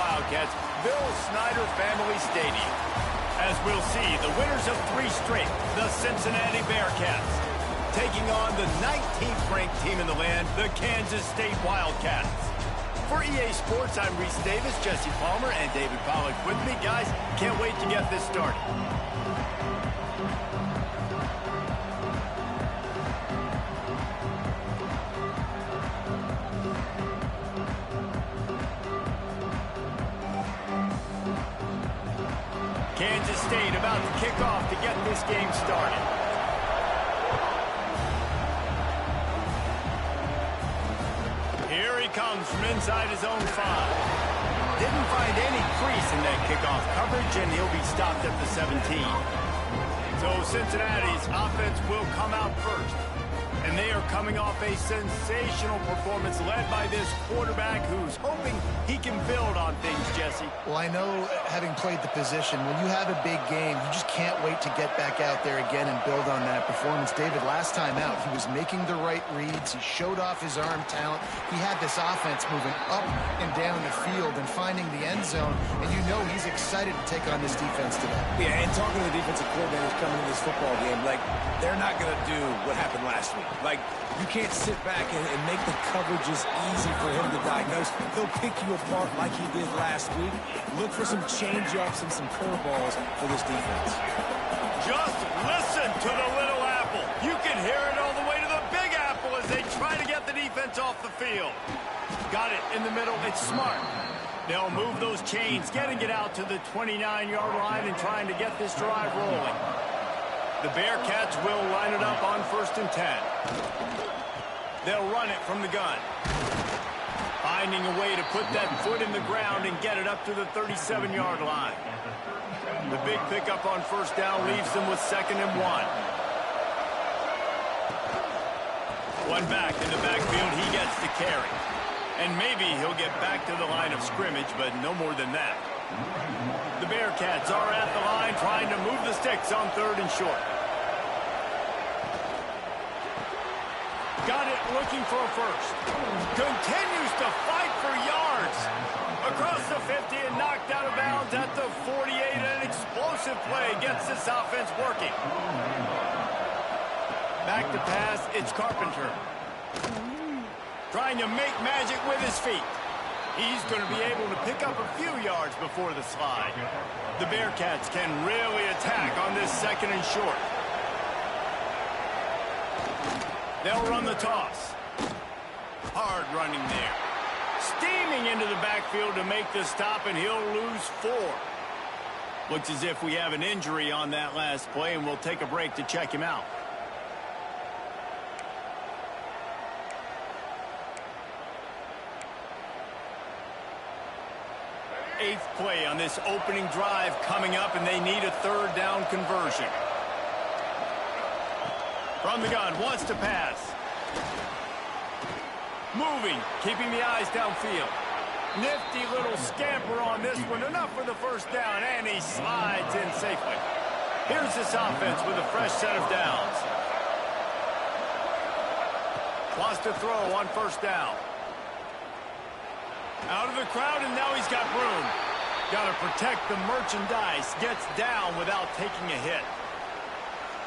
Wildcats, Bill Snyder Family Stadium. As we'll see, the winners of 3 straight, the Cincinnati Bearcats, taking on the 19th ranked team in the land, the Kansas State Wildcats. For EA Sports, I'm Reese Davis, Jesse Palmer, and David Pollack with me. Guys, can't wait to get this started. Kansas State about to kick off to get this game started. Here he comes from inside his own 5. Didn't find any crease in that kickoff coverage, and he'll be stopped at the 17. So Cincinnati's offense will come out first. And they are coming off a sensational performance led by this quarterback who's hoping he can build on things, Jesse. Well, I know, having played the position, when you have a big game, you just can't wait to get back out there again and build on that performance. David, last time out, he was making the right reads. He showed off his arm talent. He had this offense moving up and down the field and finding the end zone. And you know he's excited to take on this defense today. Yeah, and talking to the defensive coordinators coming into this football game, like, they're not going to do what happened last week. Like, you can't sit back and make the coverages easy for him to diagnose. He'll pick you apart like he did last week. Look for some change-ups and some curveballs for this defense. Just listen to the little apple. You can hear it all the way to the big apple as they try to get the defense off the field. Got it in the middle. It's smart. They'll move those chains, getting it out to the 29-yard line and trying to get this drive rolling. The Bearcats will line it up on 1st and 10. They'll run it from the gun. Finding a way to put that foot in the ground and get it up to the 37-yard line. The big pickup on 1st down leaves them with 2nd and 1. One back in the backfield, he gets the carry. And maybe he'll get back to the line of scrimmage, but no more than that. The Bearcats are at the line trying to move the sticks on 3rd and short. Got it looking for a first. Continues to fight for yards. Across the 50 and knocked out of bounds at the 48. An explosive play gets this offense working. Back to pass, it's Carpenter. Trying to make magic with his feet. He's going to be able to pick up a few yards before the slide. The Bearcats can really attack on this 2nd and short. They'll run the toss. Hard running there. Steaming into the backfield to make the stop, and he'll lose 4. Looks as if we have an injury on that last play, and we'll take a break to check him out. Eighth play on this opening drive coming up, and they need a 3rd down conversion. From the gun, wants to pass. Moving, keeping the eyes downfield. Nifty little scamper on this one, enough for the 1st down, and he slides in safely. Here's this offense with a fresh set of downs. Wants to throw on 1st down. Out of the crowd, and now he's got room. Got to protect the merchandise. Gets down without taking a hit.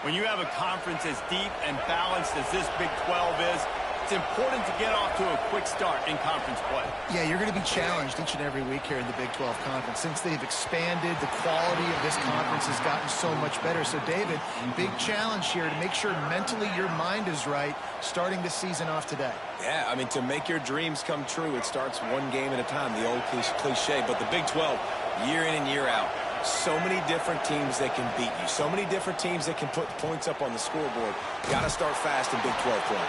When you have a conference as deep and balanced as this Big 12 is, it's important to get off to a quick start in conference play. Yeah, you're going to be challenged each and every week here in the Big 12 Conference. Since they've expanded, the quality of this conference has gotten so much better. So, David, big challenge here to make sure mentally your mind is right starting the season off today. Yeah, I mean, to make your dreams come true, it starts one game at a time, the old cliche. But the Big 12, year in and year out, so many different teams that can beat you. So many different teams that can put points up on the scoreboard. Got to start fast in Big 12 play.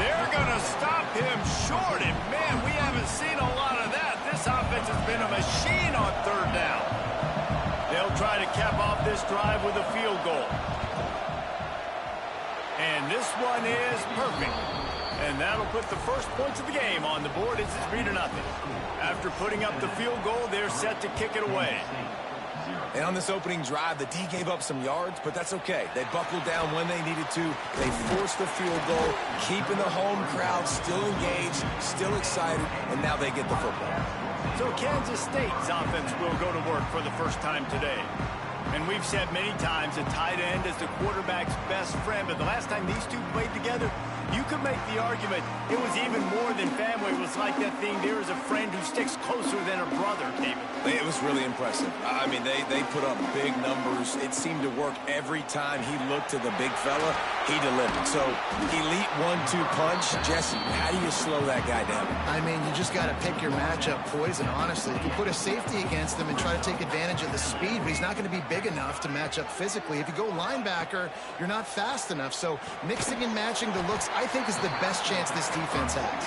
They're going to stop him short, and man, we haven't seen a lot of that. This offense has been a machine on 3rd down. They'll try to cap off this drive with a field goal. And this one is perfect. And that'll put the first points of the game on the board. It's 3-0. After putting up the field goal, they're set to kick it away. And on this opening drive, the D gave up some yards, but that's okay. They buckled down when they needed to. They forced the field goal, keeping the home crowd still engaged, still excited, and now they get the football. So Kansas State's offense will go to work for the first time today. And we've said many times a tight end is the quarterback's best friend, but the last time these two played together, you could make the argument it was even more than family. It was like that thing, there is a friend who sticks closer than a brother, David. It was really impressive. I mean, they put up big numbers. It seemed to work every time he looked to the big fella. He delivered. So, elite 1-2 punch. Jesse, how do you slow that guy down? I mean, you just got to pick your matchup poison, honestly. You can put a safety against him and try to take advantage of the speed, but he's not going to be big enough to match up physically. If you go linebacker, you're not fast enough. So, mixing and matching the looks, I think, is the best chance this defense has.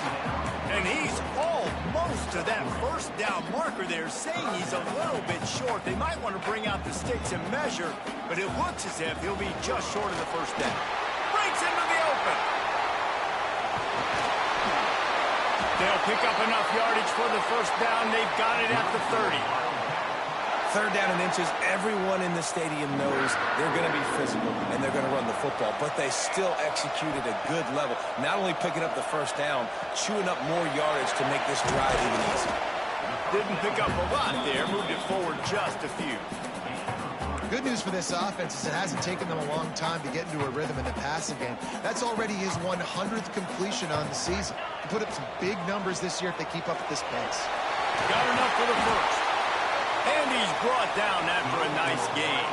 And he's almost to that first down marker there, saying he's a little bit short. They might want to bring out the sticks and measure, but it looks as if he'll be just short of the first down. Breaks into the open. They'll pick up enough yardage for the first down. They've got it at the 30. Third down and inches, everyone in the stadium knows they're going to be physical and they're going to run the football, but they still executed a good level. Not only picking up the first down, chewing up more yardage to make this drive even easier. Didn't pick up a lot there, moved it forward just a few. Good news for this offense is it hasn't taken them a long time to get into a rhythm in the passing game. That's already his 100th completion on the season. He put up some big numbers this year if they keep up at this pace. Got enough for the first. And he's brought down after a nice game.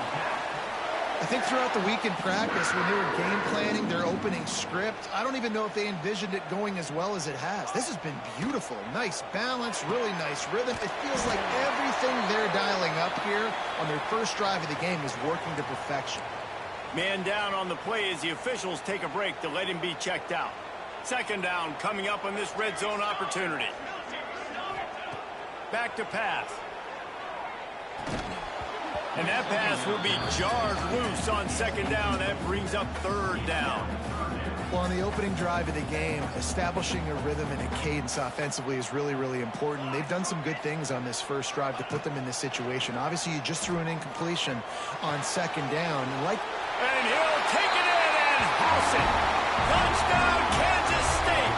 I think throughout the week in practice, when they were game planning their opening script, I don't even know if they envisioned it going as well as it has. This has been beautiful. Nice balance, really nice rhythm. It feels like everything they're dialing up here on their first drive of the game is working to perfection. Man down on the play as the officials take a break to let him be checked out. Second down coming up on this red zone opportunity. Back to pass. And that pass will be jarred loose on second down. That brings up third down. Well, on the opening drive of the game, establishing a rhythm and a cadence offensively is really, really important. They've done some good things on this first drive to put them in this situation. Obviously, you just threw an incompletion on second down. And he'll take it in and house it. Touchdown, Kansas State.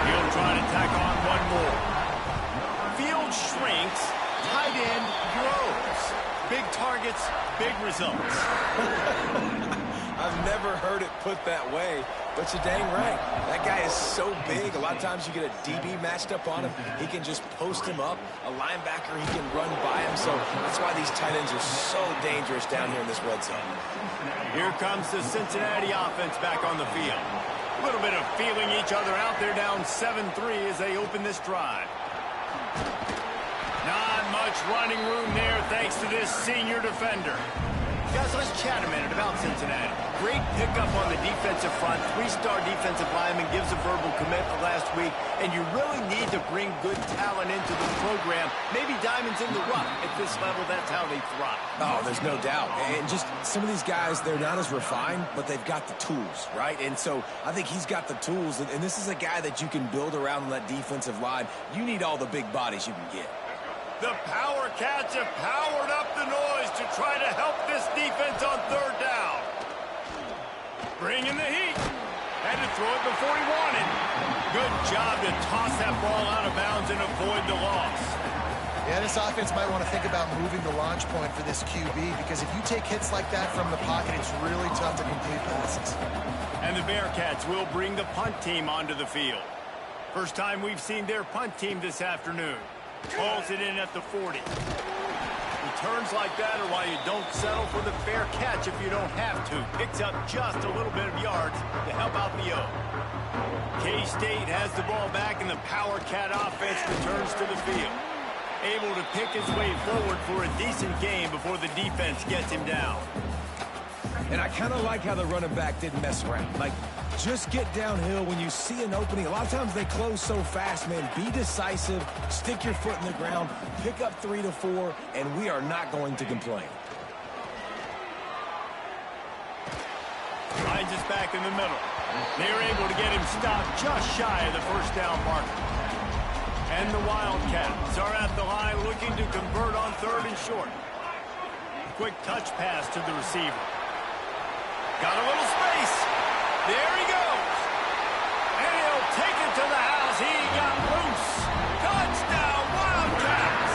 He'll try to tack on one more. Field shrinks. Tight end grows. Big targets, big results. I've never heard it put that way, but you're dang right. That guy is so big. A lot of times you get a DB matched up on him. He can just post him up. A linebacker, he can run by him. So that's why these tight ends are so dangerous down here in this red zone. Here comes the Cincinnati offense back on the field. A little bit of feeling each other out there, down 7-3 as they open this drive. Not much running room there thanks to this senior defender. Guys, let's chat a minute about Cincinnati. Great pickup on the defensive front. Three-star defensive lineman gives a verbal commitment last week, and you really need to bring good talent into the program. Maybe diamonds in the rough. At this level, that's how they thrive. Oh, there's no doubt. And just some of these guys, they're not as refined, but they've got the tools, right? And so I think he's got the tools, and this is a guy that you can build around on that defensive line. You need all the big bodies you can get. The Power Cats have powered up the noise to try to help this defense on third down. Bringing the heat. Had to throw it before he wanted. Good job to toss that ball out of bounds and avoid the loss. Yeah, this offense might want to think about moving the launch point for this QB, because if you take hits like that from the pocket, it's really tough to complete passes. And the Bearcats will bring the punt team onto the field. First time we've seen their punt team this afternoon. Hauls it in at the 40. Returns like that are why you don't settle for the fair catch if you don't have to. Picks up just a little bit of yards to help out the O. K-State has the ball back, and the Power Cat offense returns to the field. Able to pick his way forward for a decent game before the defense gets him down. And I kind of like how the running back didn't mess around. Like, just get downhill when you see an opening. A lot of times they close so fast, man. Be decisive, stick your foot in the ground, pick up 3 to 4, and we are not going to complain. Finds us back in the middle. They're able to get him stopped just shy of the first down marker. And the Wildcats are at the line looking to convert on third and short. quick touch pass to the receiver. Got a little space. There he goes. And he'll take it to the house. He got loose. Touchdown, Wildcats.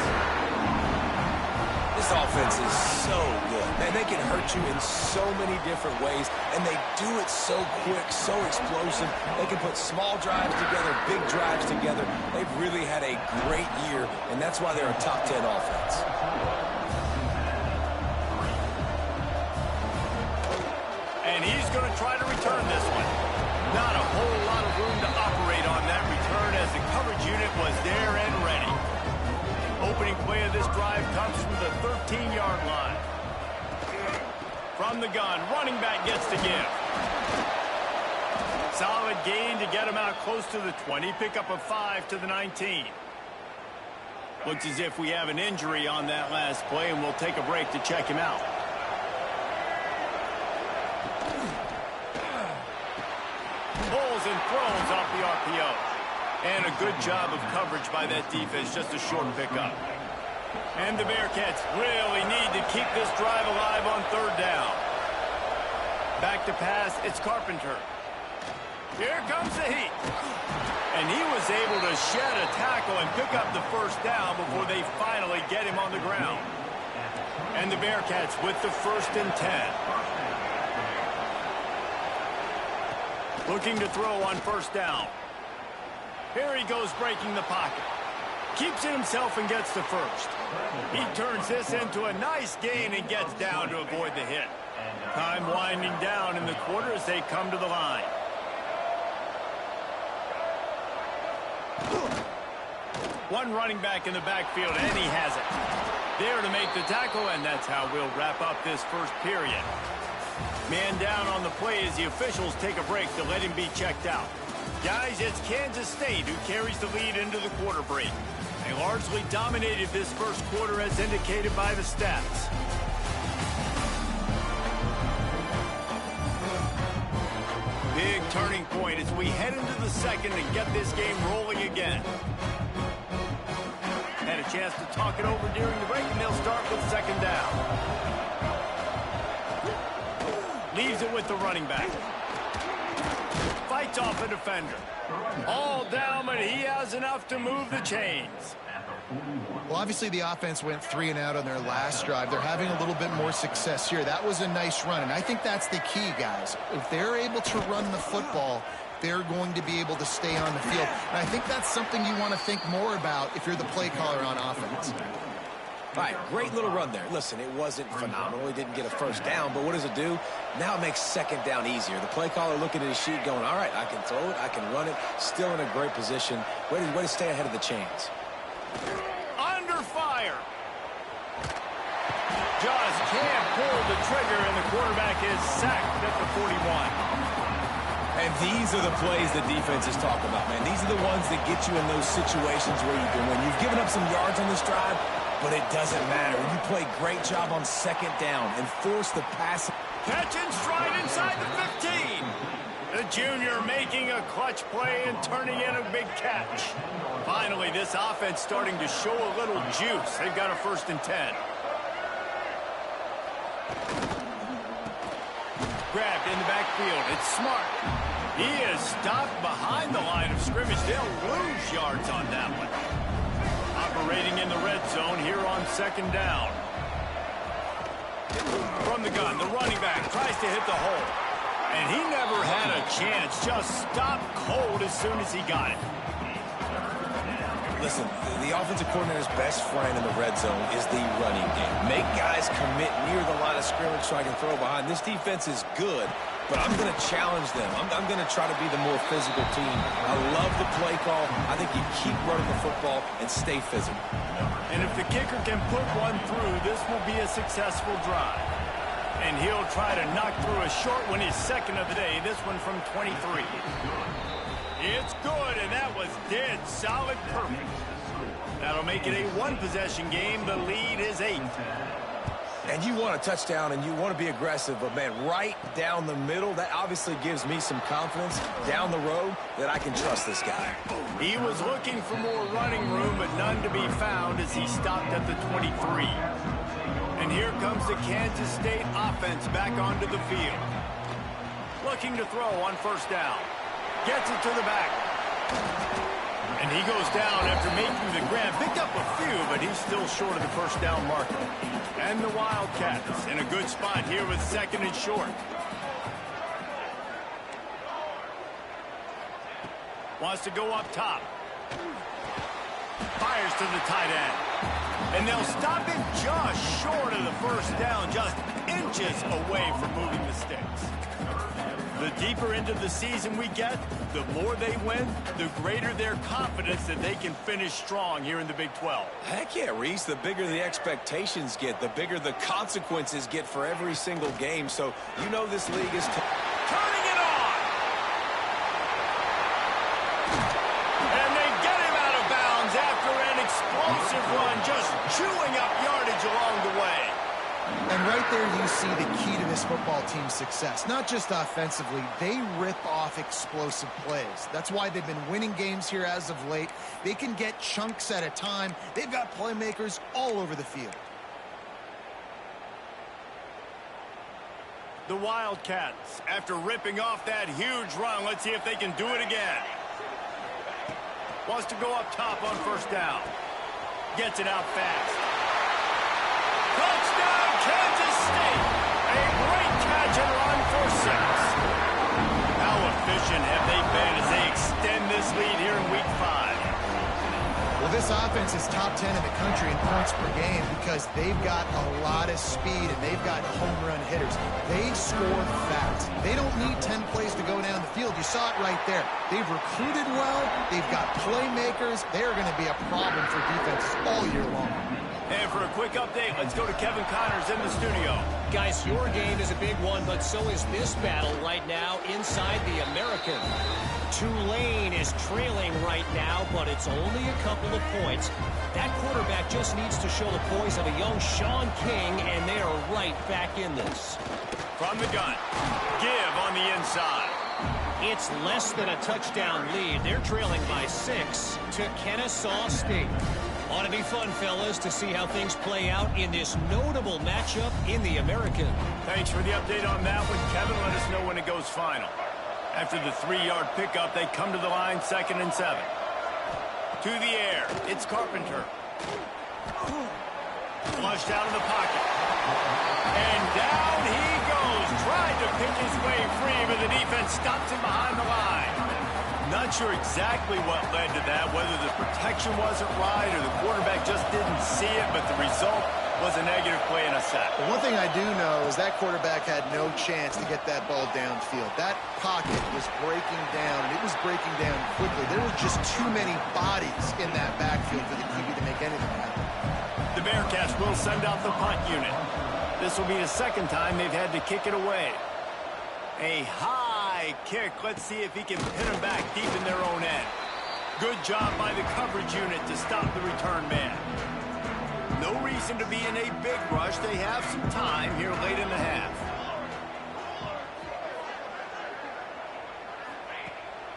This offense is so good. Man, they can hurt you in so many different ways, and they do it so quick, so explosive. They can put small drives together, big drives together. They've really had a great year, and that's why they're a top 10 offense. And he's going to try to return this one. Not a whole lot of room to operate on that return as the coverage unit was there and ready. Opening play of this drive comes from the 13-yard line. From the gun, running back gets to give. Solid gain to get him out close to the 20. Pickup of 5 to the 19. Looks as if we have an injury on that last play, and we'll take a break to check him out. Pulls and throws off the RPO. And a good job of coverage by that defense, just a short pickup. And the Bearcats really need to keep this drive alive on third down. Back to pass, it's Carpenter. Here comes the heat. And he was able to shed a tackle and pick up the first down before they finally get him on the ground. And the Bearcats with the 1st and 10. Looking to throw on first down. Here he goes breaking the pocket. Keeps it himself and gets the first. He turns this into a nice gain and gets down to avoid the hit. Time winding down in the quarter as they come to the line. One running back in the backfield, and he has it. There to make the tackle, and that's how we'll wrap up this first period. Man down on the play as the officials take a break to let him be checked out. Guys, it's Kansas State who carries the lead into the quarter break. They largely dominated this first quarter as indicated by the stats. Big turning point as we head into the second and get this game rolling again. Had a chance to talk it over during the break, and they'll start with second down. Leaves it with the running back. Fights off a defender. All down, but he has enough to move the chains. Well, obviously the offense went 3 and out on their last drive. They're having a little bit more success here. That was a nice run, and I think that's the key, guys. If they're able to run the football, they're going to be able to stay on the field. And I think that's something you want to think more about if you're the play caller on offense. All right, great little run there. Listen, it wasn't phenomenal. He didn't get a first down, but what does it do? Now it makes second down easier. The play caller looking at his sheet going, all right, I can throw it, I can run it, still in a great position. Way to stay ahead of the chains. Under fire. Just can't pull the trigger, and the quarterback is sacked at the 41. And these are the plays the defense is talking about, man. These are the ones that get you in those situations where you can win. You've given up some yards on this drive, but it doesn't matter. You play a great job on second down and force the pass. Catch and stride inside the 15. The junior making a clutch play and turning in a big catch. Finally, this offense starting to show a little juice. They've got a 1st and 10. Grabbed in the backfield. It's Smart. He is stopped behind the line of scrimmage. They'll lose yards on that one. Operating in the red zone here on second down. From the gun, the running back tries to hit the hole. And he never had a chance. Just stopped cold as soon as he got it. Listen, the offensive coordinator's best friend in the red zone is the running game. Make guys commit near the line of scrimmage so I can throw behind. This defense is good, but I'm going to challenge them. I'm going to try to be the more physical team. I love the play call. I think you keep running the football and stay physical. And if the kicker can put one through, this will be a successful drive. And he'll try to knock through a short one, his second of the day. This one from 23. It's good, and that was dead solid perfect. That'll make it a one-possession game. The lead is 8. And you want a touchdown, and you want to be aggressive, but, man, right down the middle, that obviously gives me some confidence down the road that I can trust this guy. He was looking for more running room, but none to be found as he stopped at the 23. And here comes the Kansas State offense back onto the field. Looking to throw on first down. Gets it to the back. And he goes down after making the grab. Picked up a few, but he's still short of the first down marker. And the Wildcats in a good spot here with second and short. Wants to go up top. Fires to the tight end. And they'll stop him just short of the first down, just inches away from moving the sticks. The deeper into the season we get, the more they win, the greater their confidence that they can finish strong here in the Big 12. Heck yeah, Reese. The bigger the expectations get, the bigger the consequences get for every single game. So you know this league is turning it on. And they get him out of bounds after an explosive run, just chewing up yardage along the way. And right there you see the key to this football team's success. Not just offensively, they rip off explosive plays. That's why they've been winning games here as of late. They can get chunks at a time. They've got playmakers all over the field. The Wildcats, after ripping off that huge run, let's see if they can do it again. Wants to go up top on first down. Gets it out fast. Touchdown, Kansas State. A great catch and run for 6. How efficient have they been as they extend this lead here in Week 5? Well, this offense is top 10 in the country in points per game because they've got a lot of speed and they've got home run hitters. They score fast. They don't need 10 plays to go down the field. You saw it right there. They've recruited well. They've got playmakers. They're going to be a problem for defenses all year long. And for a quick update, let's go to Kevin Connors in the studio. Guys, your game is a big one, but so is this battle right now inside the American. Tulane is trailing right now, but it's only a couple of points. That quarterback just needs to show the poise of a young Sean King, and they are right back in this. From the gun, give on the inside. It's less than a touchdown lead. They're trailing by 6 to Kennesaw State. Ought to be fun, fellas, to see how things play out in this notable matchup in the American. Thanks for the update on that one, Kevin. Let us know when it goes final. After the 3-yard pickup, they come to the line, 2nd and 7. To the air, it's Carpenter. Flushed out of the pocket. And down he goes. Tried to pick his way free, but the defense stops him behind the line. Not sure exactly what led to that, whether the protection wasn't right or the quarterback just didn't see it, but the result was a negative play and a sack. The one thing I do know is that quarterback had no chance to get that ball downfield. That pocket was breaking down, and it was breaking down quickly. There were just too many bodies in that backfield for the QB to make anything happen. The Bearcats will send out the punt unit. This will be the second time they've had to kick it away. A high kick. Let's see if he can hit him back deep in their own end. Good job by the coverage unit to stop the return man. No reason to be in a big rush. They have some time here late in the half.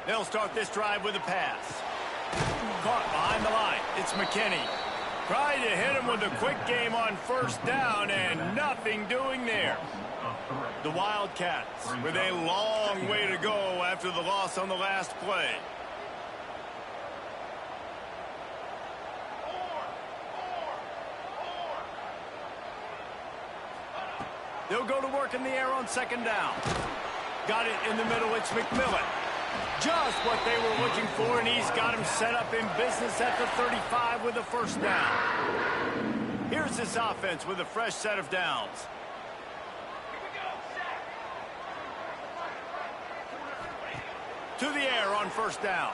They'll start this drive with a pass. Caught behind the line. It's McKinney. Tried to hit him with a quick game on first down, and nothing doing there. The Wildcats with a long way to go after the loss on the last play. They'll go to work in the air on 2nd down. Got it in the middle. It's McMillan. Just what they were looking for, and he's got him set up in business at the 35 with a first down. Here's this offense with a fresh set of downs. To the air on first down.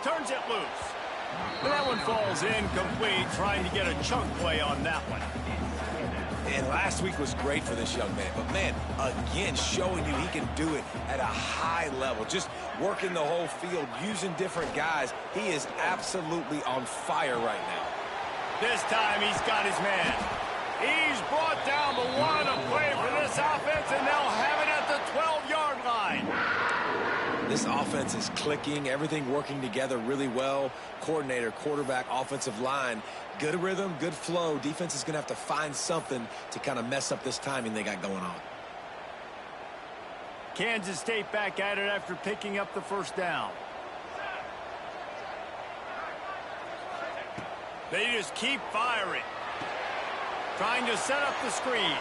Turns it loose. But that one falls incomplete, trying to get a chunk play on that one. And last week was great for this young man. But, man, again, showing you he can do it at a high level. Just working the whole field, using different guys. He is absolutely on fire right now. This time he's got his man. He's brought down the one to play for this offense, and they'll have it at the 12-yard line. This offense is clicking, everything working together really well. Coordinator, quarterback, offensive line, good rhythm, good flow. Defense is going to have to find something to kind of mess up this timing they got going on. Kansas State back at it after picking up the first down. They just keep firing. Trying to set up the screen.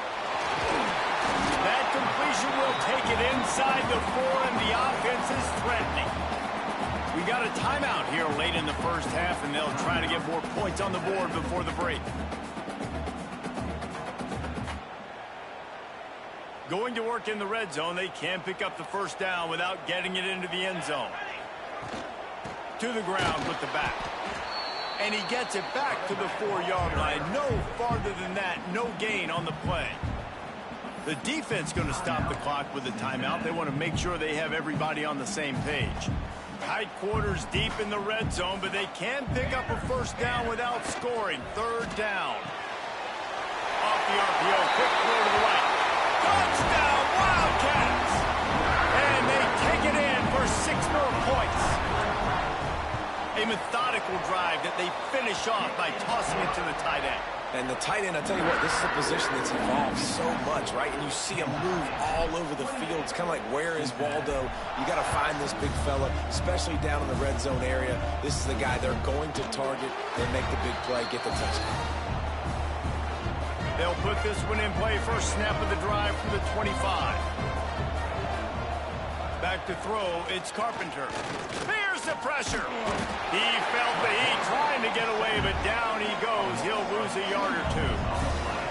That completion will take it inside the 4, and the offense is threatening. We got a timeout here late in the first half, and they'll try to get more points on the board before the break. Going to work in the red zone, they can pick up the first down without getting it into the end zone. To the ground with the back. And he gets it back to the 4-yard line. No farther than that, no gain on the play. The defense going to stop the clock with a timeout. They want to make sure they have everybody on the same page. Tight quarters deep in the red zone, but they can pick up a first down without scoring. Third down. Off the RPO, quick throw to the right. Touchdown, Wildcats! And they take it in for 6 more points. A methodical drive that they finish off by tossing it to the tight end. And the tight end, I tell you what, this is a position that's evolved so much, right? And you see him move all over the field. It's kind of like, where is Waldo? You got to find this big fella, especially down in the red zone area. This is the guy they're going to target and make the big play, get the touchdown. They'll put this one in play. First snap of the drive from the 25. Back to throw, it's Carpenter. Here's the pressure. He felt the heat trying to get away, but down he goes. He'll lose a yard or two.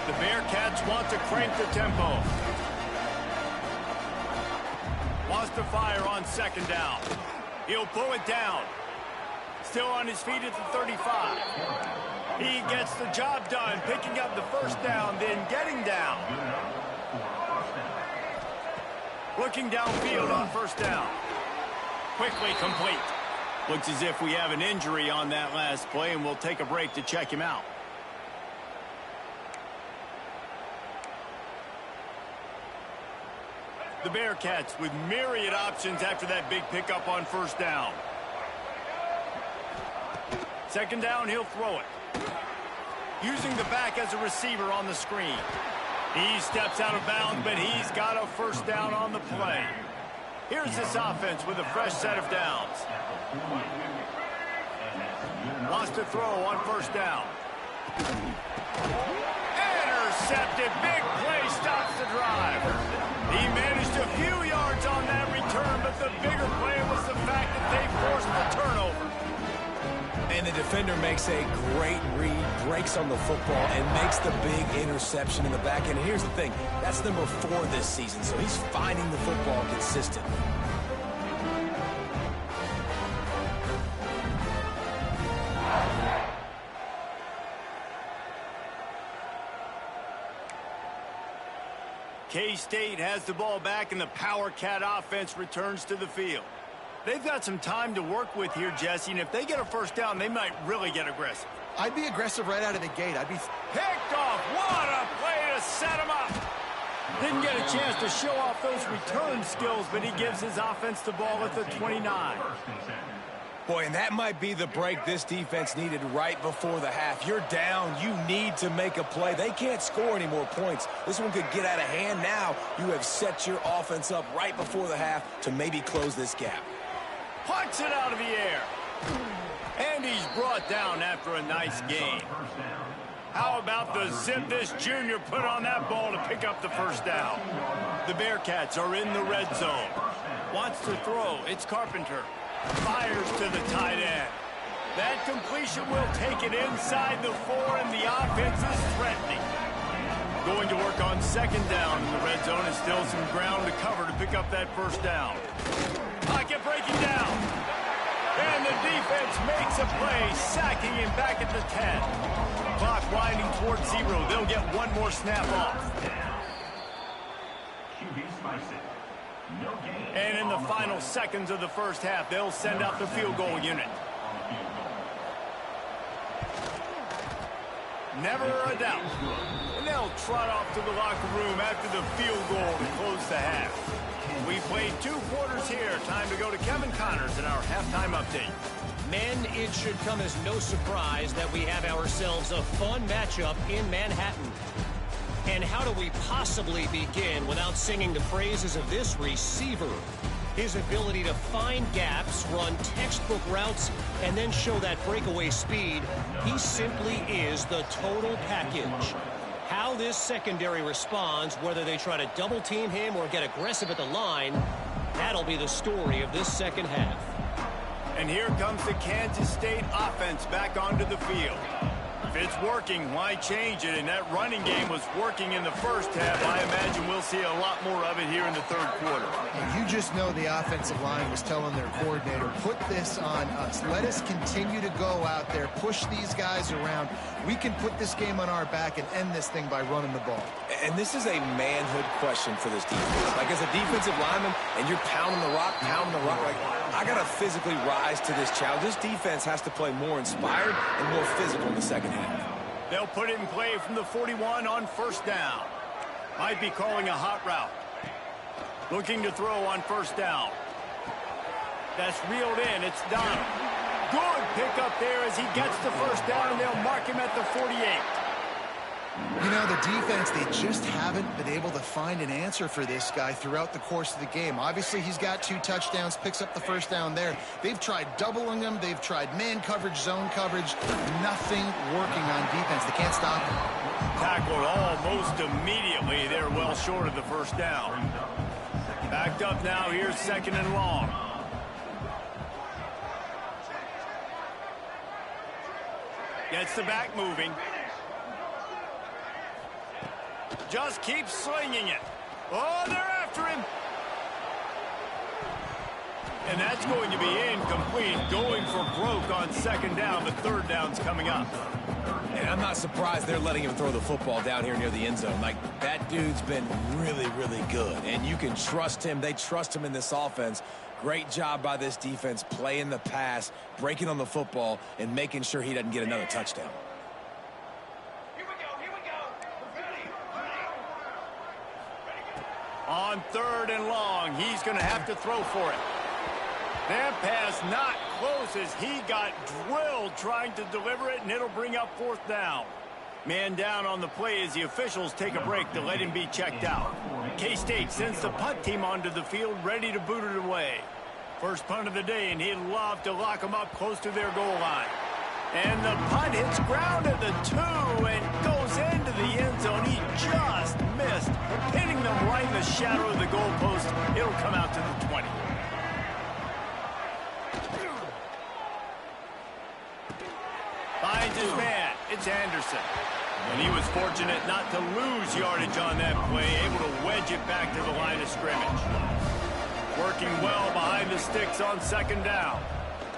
The Bearcats want to crank the tempo. Wants to fire on second down. He'll pull it down. Still on his feet at the 35. He gets the job done, picking up the first down, then getting down. Looking downfield on first down. Quickly complete. Looks as if we have an injury on that last play, and we'll take a break to check him out. The Bearcats with myriad options after that big pickup on first down. Second down, he'll throw it. Using the back as a receiver on the screen. He steps out of bounds, but he's got a first down on the play. Here's this offense with a fresh set of downs. Wants to throw on first down. Intercepted. Big play stops the drive. He managed a few yards on that return, but the bigger play was the fact that they forced the turnover. And the defender makes a great read, breaks on the football, and makes the big interception in the back end. And here's the thing, that's number 4 this season, so he's finding the football consistently. K-State has the ball back, and the Power Cat offense returns to the field. They've got some time to work with here, Jesse, and if they get a first down, they might really get aggressive. I'd be aggressive right out of the gate. I'd be picked off. What a play to set him up. Didn't get a chance to show off those return skills, but he gives his offense the ball at the 29. Boy, and that might be the break this defense needed right before the half. You're down. You need to make a play. They can't score any more points. This one could get out of hand now. You have set your offense up right before the half to maybe close this gap. Punts it out of the air. And he's brought down after a nice gain. How about the zip this junior put on that ball to pick up the first down? The Bearcats are in the red zone. Wants to throw. It's Carpenter. Fires to the tight end. That completion will take it inside the 4, and the offense is threatening. Going to work on second down in the red zone, and still some ground to cover to pick up that first down. Pocket breaking down. And the defense makes a play, sacking him back at the 10. Clock winding towards 0. They'll get one more snap off. And in the final seconds of the first half, they'll send out the field goal unit. Never a doubt. And they'll trot off to the locker room after the field goal to close the half. We played 2 quarters here. Time to go to Kevin Connors in our halftime update. Men, it should come as no surprise that we have ourselves a fun matchup in Manhattan. And how do we possibly begin without singing the praises of this receiver? His ability to find gaps, run textbook routes, and then show that breakaway speed. He simply is the total package. How this secondary responds, whether they try to double team him or get aggressive at the line, that'll be the story of this second half. And here comes the Kansas State offense back onto the field. If it's working, why change it? And that running game was working in the first half. I imagine we'll see a lot more of it here in the third quarter. And you just know the offensive line was telling their coordinator, put this on us. Let us continue to go out there, push these guys around. We can put this game on our back and end this thing by running the ball. And this is a manhood question for this defense. Like, as a defensive lineman, and you're pounding the rock, like, I got to physically rise to this challenge. This defense has to play more inspired and more physical in the second half. They'll put it in play from the 41 on first down. Might be calling a hot route. Looking to throw on first down. That's reeled in. It's Donald. Good pickup there as he gets the first down, and they'll mark him at the 48. You know, the defense, they just haven't been able to find an answer for this guy throughout the course of the game. Obviously, he's got 2 touchdowns, picks up the first down there. They've tried doubling him. They've tried man coverage, zone coverage. Nothing working on defense. They can't stop him. Tackled almost immediately. They're well short of the first down. Backed up now. Here's second and long. Gets the back moving. Just keeps slinging it. Oh, they're after him. And that's going to be incomplete. Going for broke on second down. The third down's coming up. And I'm not surprised they're letting him throw the football down here near the end zone. Like, that dude's been really, really good. And you can trust him. They trust him in this offense. Great job by this defense playing the pass, breaking on the football, and making sure he doesn't get another touchdown. On third and long, he's going to have to throw for it. That pass not close as he got drilled trying to deliver it, and it'll bring up fourth down. Man down on the play as the officials take a break to let him be checked out. K-State sends the punt team onto the field, ready to boot it away. First punt of the day, and he'd love to lock them up close to their goal line. And the punt hits ground at the 2 and goes into the end zone. He just missed, hitting them right in the shadow of the goalpost. It'll come out to the 20. Finds his man. It's Anderson. And he was fortunate not to lose yardage on that play, able to wedge it back to the line of scrimmage. Working well behind the sticks on second down.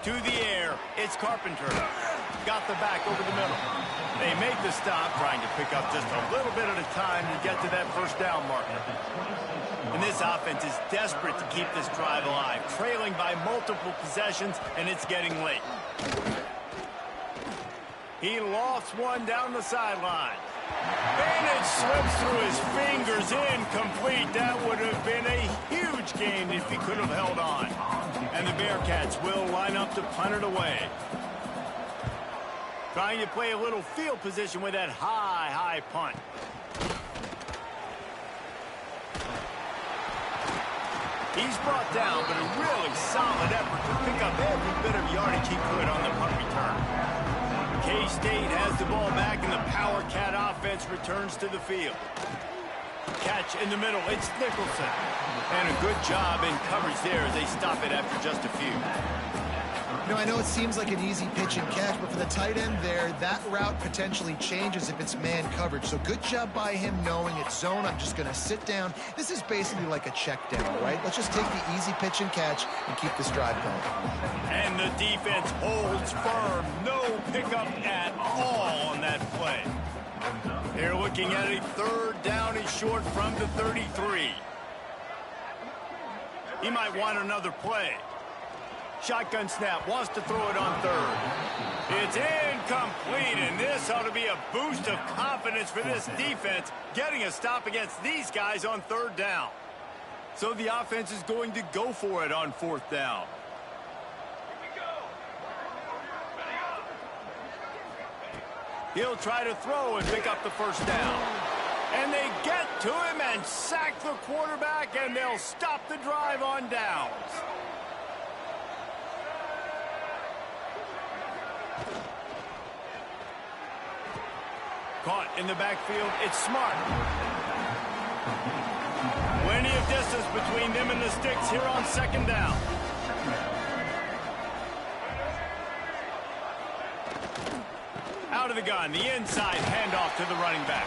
To the air, it's Carpenter. Got the back over the middle. They make the stop, trying to pick up just a little bit at a time to get to that first down marker. And this offense is desperate to keep this drive alive, trailing by multiple possessions, and it's getting late. He lofts one down the sideline. And it slips through his fingers, incomplete. That would have been a huge gain if he could have held on. And the Bearcats will line up to punt it away. Trying to play a little field position with that high punt. He's brought down, but a really solid effort to pick up every bit of yardage he could on the punt return. K-State has the ball back, and the Power Cat offense returns to the field. Catch in the middle, it's Nicholson. And a good job in coverage there as they stop it after just a few. You know, I know it seems like an easy pitch and catch, but for the tight end there, that route potentially changes if it's man coverage. So good job by him knowing it's zone. I'm just going to sit down. This is basically like a check down, right? Let's just take the easy pitch and catch and keep this drive going. And the defense holds firm. No pickup at all on that play. They're looking at a third down and short from the 33. He might want another play. Shotgun snap, wants to throw it on third. It's incomplete, and this ought to be a boost of confidence for this defense, getting a stop against these guys on third down. So the offense is going to go for it on 4th down. He'll try to throw and pick up the 1st down. And they get to him and sack the quarterback, and they'll stop the drive on downs. Caught in the backfield. It's Smart. Plenty of distance between them and the sticks here on 2nd down. Out of the gun, the inside handoff to the running back.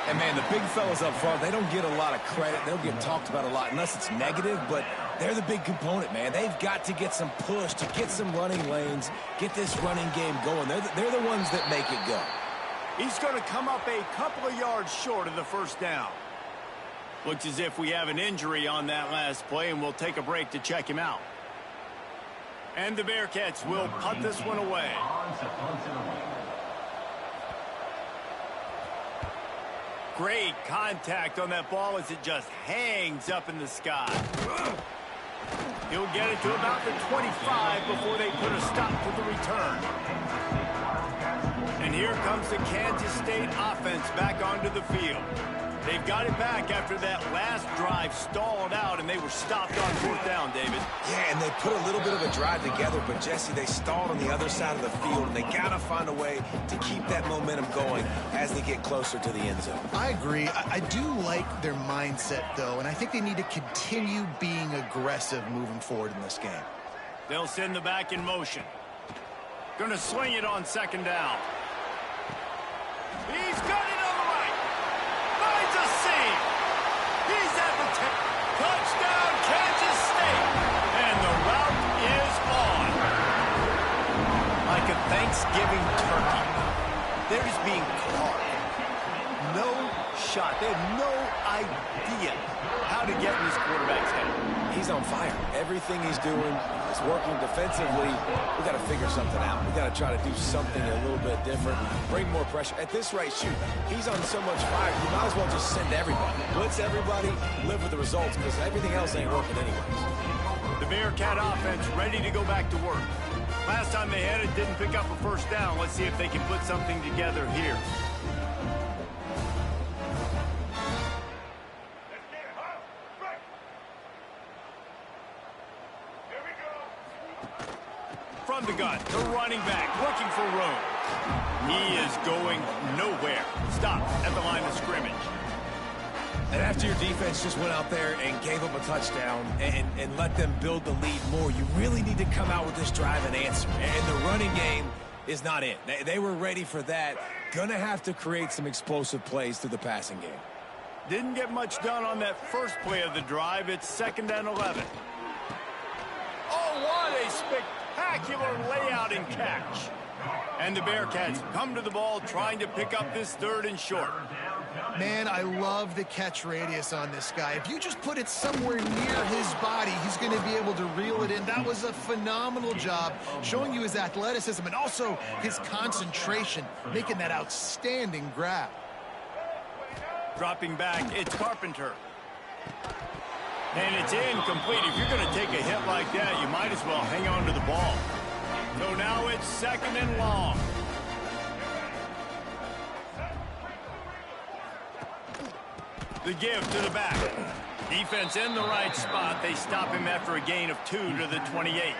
And, man, the big fellas up front, they don't get a lot of credit. They'll get talked about a lot unless it's negative, but they're the big component, man. They've got to get some push, to get some running lanes, get this running game going. They're the ones that make it go. He's going to come up a couple of yards short of the 1st down. Looks as if we have an injury on that last play, and we'll take a break to check him out. And the Bearcats will punt this one away. Great contact on that ball as it just hangs up in the sky. He'll get it to about the 25 before they put a stop to the return. And here comes the Kansas State offense back onto the field. They've got it back after that last drive stalled out, and they were stopped on 4th down, David. Yeah, and they put a little bit of a drive together, but, Jesse, they stalled on the other side of the field, and they got to find a way to keep that momentum going as they get closer to the end zone. I agree. I do like their mindset, though, and I think they need to continue being aggressive moving forward in this game. They'll send the back in motion. Going to swing it on 2nd down. He's got it on the right. Finds a seam. He's at the 10. Touchdown, Kansas State. And the route is on. Like a Thanksgiving turkey. They're just being caught. No shot. They have no idea how to get in this quarterback's head. He's on fire. Everything he's doing is working defensively. We got to figure something out. We got to try to do something a little bit different, bring more pressure. At this rate, shoot, he's on so much fire, you might as well just send everybody. Blitz everybody, live with the results, because everything else ain't working anyways. The Bearcat offense ready to go back to work. Last time they had it, didn't pick up a 1st down. Let's see if they can put something together here. From the gun, the running back looking for room. He is going nowhere. Stop at the line of scrimmage. And after your defense just went out there and gave up a touchdown and let them build the lead more, you really need to come out with this drive and answer. And the running game is not it. They were ready for that. Gonna have to create some explosive plays through the passing game. Didn't get much done on that first play of the drive. It's 2nd and 11. Oh, what a spectacular layout and catch. And the Bearcats come to the ball trying to pick up this 3rd and short. Man, I love the catch radius on this guy. If you just put it somewhere near his body, he's going to be able to reel it in. That was a phenomenal job, showing you his athleticism and also his concentration, making that outstanding grab. Dropping back, it's Carpenter. And it's incomplete. If you're going to take a hit like that, you might as well hang on to the ball. So now it's 2nd and long. The give to the back. Defense in the right spot. They stop him after a gain of 2 to the 28.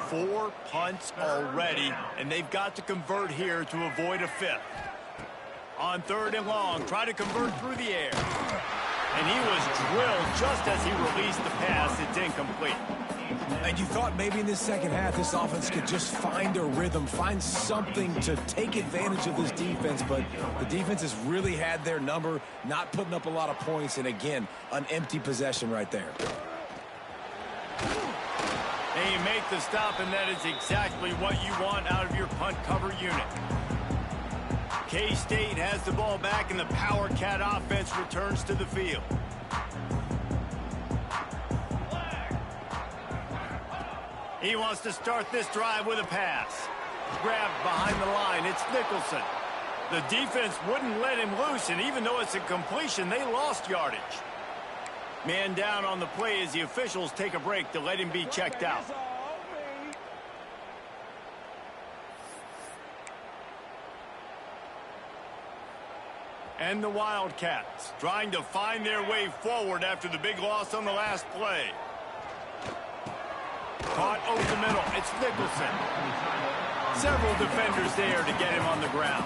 4 punts already, and they've got to convert here to avoid a 5th. On 3rd and long, try to convert through the air. And he was drilled just as he released the pass. It's incomplete. And you thought maybe in this second half this offense could just find a rhythm, find something to take advantage of this defense, but the defense has really had their number, not putting up a lot of points, and again, an empty possession right there. And you make the stop, and that is exactly what you want out of your punt cover unit. K-State has the ball back, and the Power Cat offense returns to the field. He wants to start this drive with a pass. Grabbed behind the line, it's Nicholson. The defense wouldn't let him loose, and even though it's a completion, they lost yardage. Man down on the play as the officials take a break to let him be checked out. And the Wildcats trying to find their way forward after the big loss on the last play. Caught over the middle. It's Nicholson. Several defenders there to get him on the ground.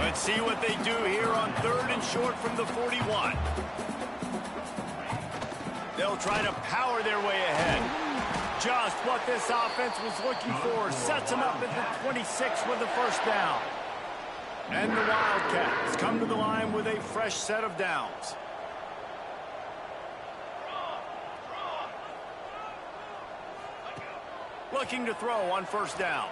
Let's see what they do here on 3rd and short from the 41. They'll try to power their way ahead. Just what this offense was looking for. Sets them up at the 26 with the first down. And the Wildcats come to the line with a fresh set of downs. Looking to throw on first down.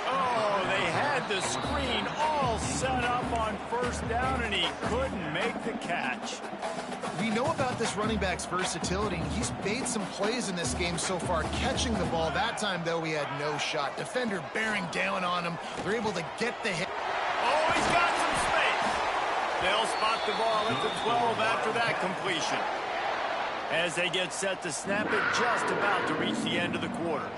Oh, they had the screen all set up on first down, and he couldn't make the catch. We know about this running back's versatility. He's made some plays in this game so far, catching the ball. That time, though, he had no shot. Defender bearing down on him. They're able to get the hit. Oh, he's got some space. They'll spot the ball at the 12 after that completion. As they get set to snap it, just about to reach the end of the quarter.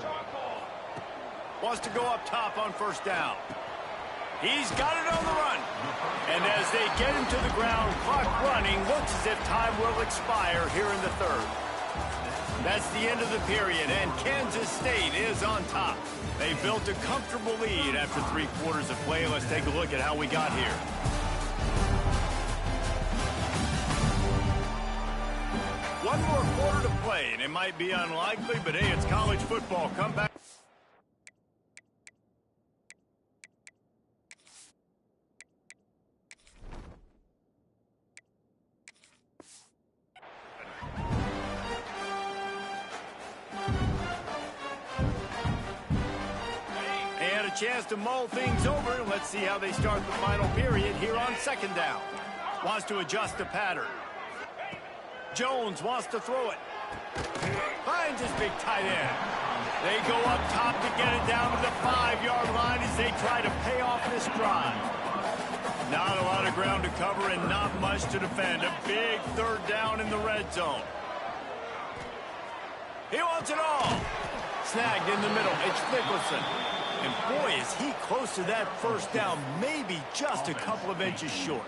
Wants to go up top on first down. He's got it on the run. And as they get him to the ground, clock running, looks as if time will expire here in the 3rd. That's the end of the period, and Kansas State is on top. They built a comfortable lead after 3 quarters of play. Let's take a look at how we got here. One more quarter to play, and it might be unlikely, but hey, it's college football. Come back. And a chance to mull things over. Let's see how they start the final period here on 2nd down. Wants to adjust the pattern. Jones wants to throw it. Finds his big tight end. They go up top to get it down to the 5-yard line as they try to pay off this drive. Not a lot of ground to cover and not much to defend. A big 3rd down in the red zone. He wants it all. Snagged in the middle. It's Nicholson. And boy, is he close to that first down. Maybe just a couple of inches short.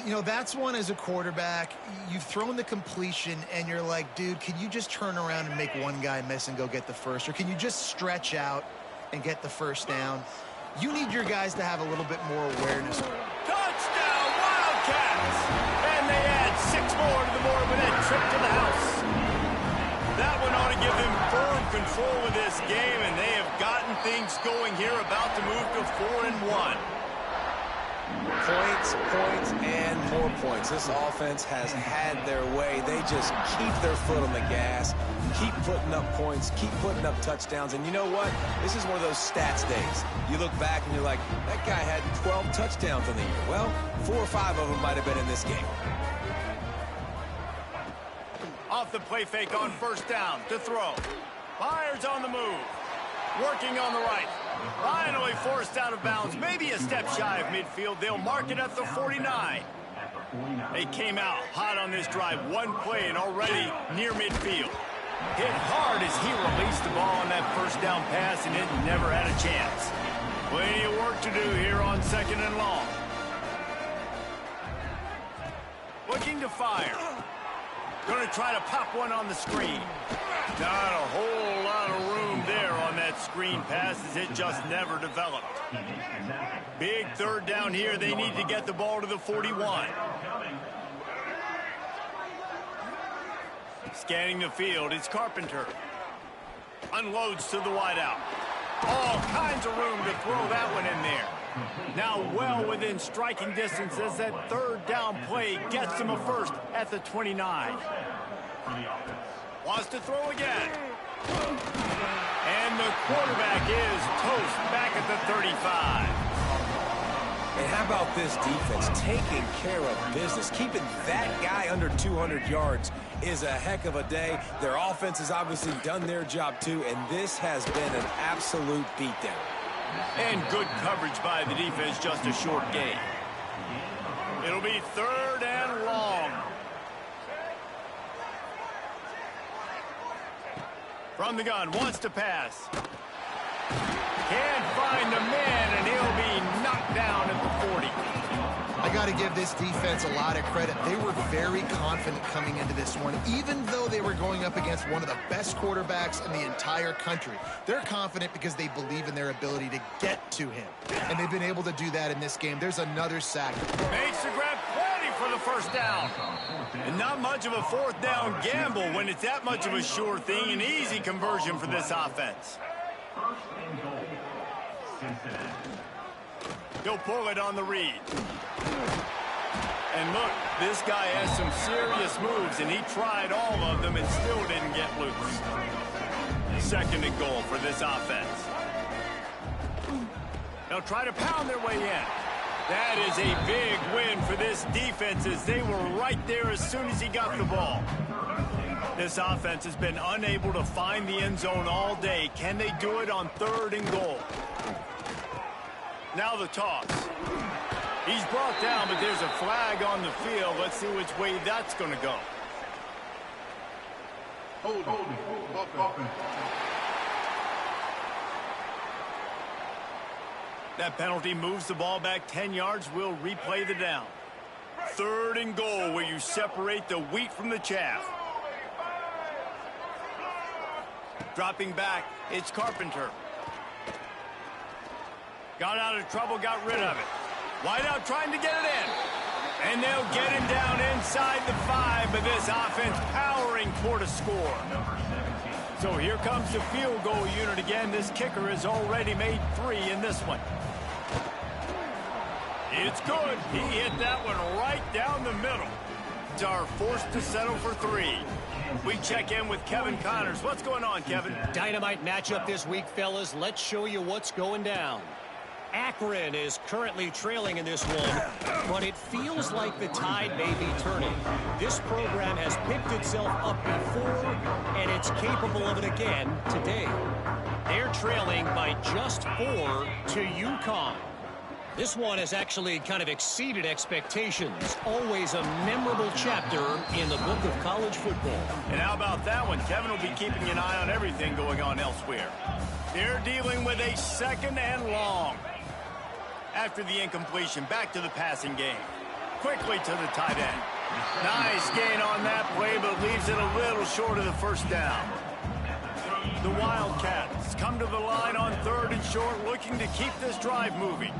You know, that's one as a quarterback. You've thrown the completion, and you're like, dude, can you just turn around and make one guy miss and go get the first? Or can you just stretch out and get the first down? You need your guys to have a little bit more awareness. Touchdown, Wildcats! And they add 6 more to the board with that trip to the house. That one ought to give them firm control of this game, and they have gotten things going here, about to move to 4-1. Points, points, and more points. This offense has had their way. They just keep their foot on the gas, keep putting up points, keep putting up touchdowns. And you know what? This is one of those stats days. You look back and you're like, that guy had 12 touchdowns on the year. Well, 4 or 5 of them might have been in this game. Off the play fake on first down to throw. Fires on the move. Working on the right. Finally forced out of bounds. Maybe a step shy of midfield. They'll mark it at the 49. They came out hot on this drive. One play and already near midfield. Hit hard as he released the ball on that first down pass, and it never had a chance. Plenty of work to do here on 2nd and long. Looking to fire. Going to try to pop one on the screen. Not a whole lot of room there on that screen pass, as it just never developed. Big 3rd down here. They need to get the ball to the 41. Scanning the field, it's Carpenter. Unloads to the wideout. All kinds of room to throw that one in there. Now well within striking distance as that 3rd down play gets him a first at the 29. Wants to throw again. And the quarterback is toast back at the 35. And how about this defense taking care of business? Keeping that guy under 200 yards is a heck of a day. Their offense has obviously done their job too, and this has been an absolute beatdown. And good coverage by the defense, just a short gain. It'll be 3rd and long. From the gun, wants to pass. Can't find the man, and he'll be knocked down at the 40. I got to give this defense a lot of credit. They were very confident coming into this one, even though they were going up against one of the best quarterbacks in the entire country. They're confident because they believe in their ability to get to him, and they've been able to do that in this game. There's another sack. Makes the grab, plenty for the 1st down. And not much of a 4th down gamble when it's that much of a sure thing, an easy conversion for this offense. He'll pull it on the read. And look, this guy has some serious moves, and he tried all of them and still didn't get loose. 2nd and goal for this offense. They'll try to pound their way in. That is a big win for this defense, as they were right there as soon as he got the ball. This offense has been unable to find the end zone all day. Can they do it on 3rd and goal? Now the toss. He's brought down, but there's a flag on the field. Let's see which way that's going to go. Hold. That penalty moves the ball back 10 yards. We'll replay the down. 3rd and goal, where you separate the wheat from the chaff. Dropping back, it's Carpenter. Got out of trouble, got rid of it. Wideout trying to get it in. And they'll get him down inside the 5, but this offense powering toward a score. So here comes the field goal unit again. This kicker has already made 3 in this one. It's good. He hit that one right down the middle. It's our forced to settle for 3. We check in with Kevin Connors. What's going on, Kevin? Dynamite matchup this week, fellas. Let's show you what's going down. Akron is currently trailing in this one, but it feels like the tide may be turning. This program has picked itself up before, and it's capable of it again today. They're trailing by just 4 to UConn. This one has actually kind of exceeded expectations. Always a memorable chapter in the book of college football. And how about that one? Kevin will be keeping an eye on everything going on elsewhere. They're dealing with a 2nd and long. After the incompletion, back to the passing game. Quickly to the tight end. Nice gain on that play, but leaves it a little short of the 1st down. The Wildcats come to the line on 3rd and short, looking to keep this drive moving.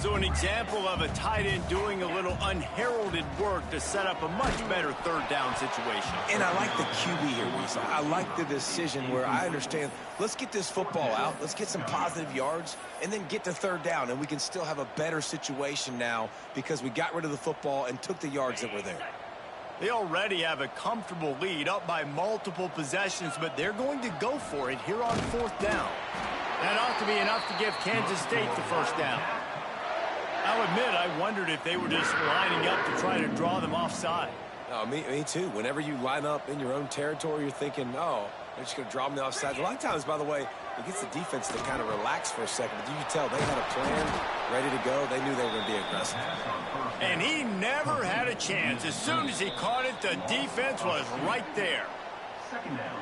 So an example of a tight end doing a little unheralded work to set up a much better 3rd down situation. And I like the QB here, Weasel. I like the decision where I understand, let's get this football out, let's get some positive yards, and then get to 3rd down, and we can still have a better situation now because we got rid of the football and took the yards that were there. They already have a comfortable lead, up by multiple possessions, but they're going to go for it here on 4th down. That ought to be enough to give Kansas State the 1st down. I'll admit, I wondered if they were just lining up to try to draw them offside. No, me too. Whenever you line up in your own territory, you're thinking, oh, they're just going to draw them the offside. A lot of times, by the way, it gets the defense to kind of relax for a second. But you can tell they had a plan ready to go. They knew they were going to be aggressive. And he never had a chance. As soon as he caught it, the defense was right there.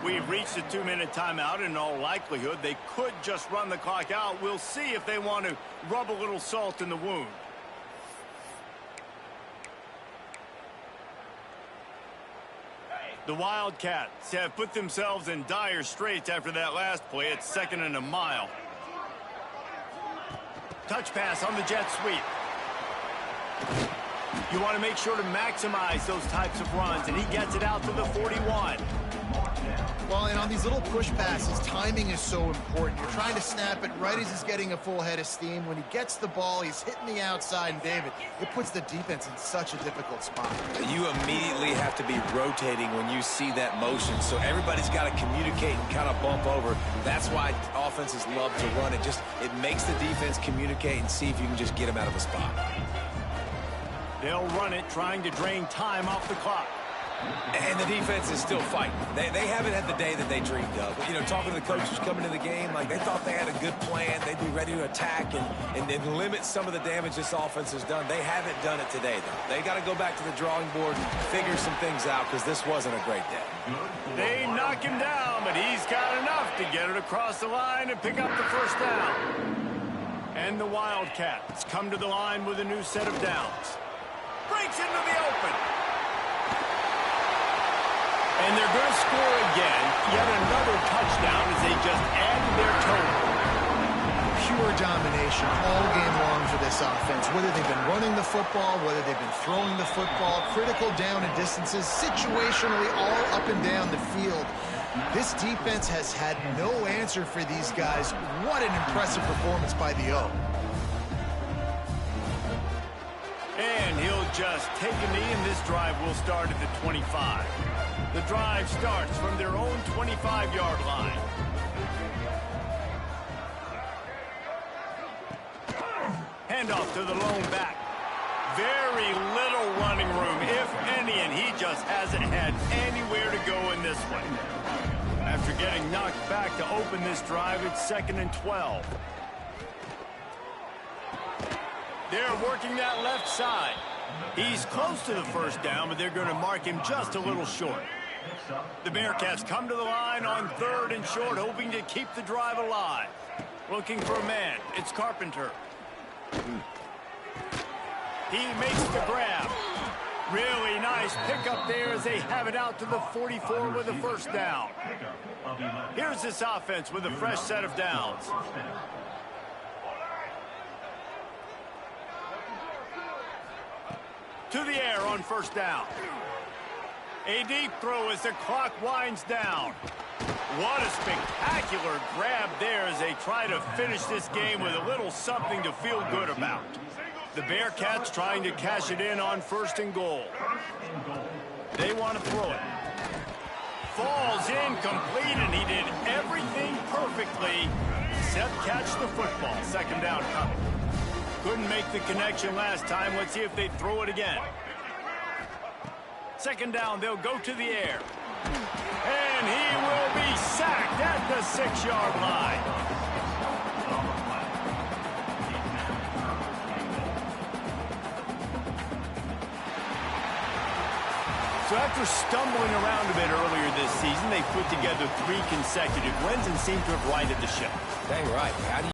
We've reached a 2-minute timeout. In all likelihood, they could just run the clock out. We'll see if they want to rub a little salt in the wound. The Wildcats have put themselves in dire straits after that last play. It's 2nd and a mile. Touch pass on the jet sweep. You want to make sure to maximize those types of runs, and he gets it out to the 41. Well, and on these little push passes, timing is so important. You're trying to snap it right as he's getting a full head of steam. When he gets the ball, he's hitting the outside, and David, it puts the defense in such a difficult spot. You immediately have to be rotating when you see that motion, so everybody's got to communicate and kind of bump over. That's why offenses love to run it. It makes the defense communicate and see if you can just get them out of a spot. They'll run it, trying to drain time off the clock. And the defense is still fighting. They haven't had the day that they dreamed of. But, you know, talking to the coaches coming to the game, like they thought they had a good plan. They'd be ready to attack and limit some of the damage this offense has done. They haven't done it today, though. They got to go back to the drawing board and figure some things out because this wasn't a great day. They knock him down, but he's got enough to get it across the line and pick up the first down. And the Wildcats come to the line with a new set of downs. Breaks into the open. And they're going to score again. Yet another touchdown as they just added their total. Pure domination all game long for this offense. Whether they've been running the football, whether they've been throwing the football, critical down and distances, situationally all up and down the field. This defense has had no answer for these guys. What an impressive performance by the O. And he'll just take a knee, and this drive will start at the 25. The drive starts from their own 25-yard line. Handoff to the lone back. Very little running room, if any, and he just hasn't had anywhere to go in this one. After getting knocked back to open this drive, it's 2nd and 12. They're working that left side. He's close to the first down, but they're going to mark him just a little short. The Bearcats come to the line on 3rd and short, hoping to keep the drive alive. Looking for a man. It's Carpenter. He makes the grab. Really nice pickup there as they have it out to the 44 with a first down. Here's this offense with a fresh set of downs. To the air on first down. A deep throw as the clock winds down. What a spectacular grab there as they try to finish this game with a little something to feel good about. The Bearcats trying to cash it in on 1st and goal. They want to throw it. Falls incomplete, and he did everything perfectly except catch the football. 2nd down coming. Couldn't make the connection last time. Let's see if they throw it again. 2nd down, they'll go to the air. And he will be sacked at the 6-yard line. So after stumbling around a bit earlier this season, they put together 3 consecutive wins and seem to have righted the ship. Dang right. How do you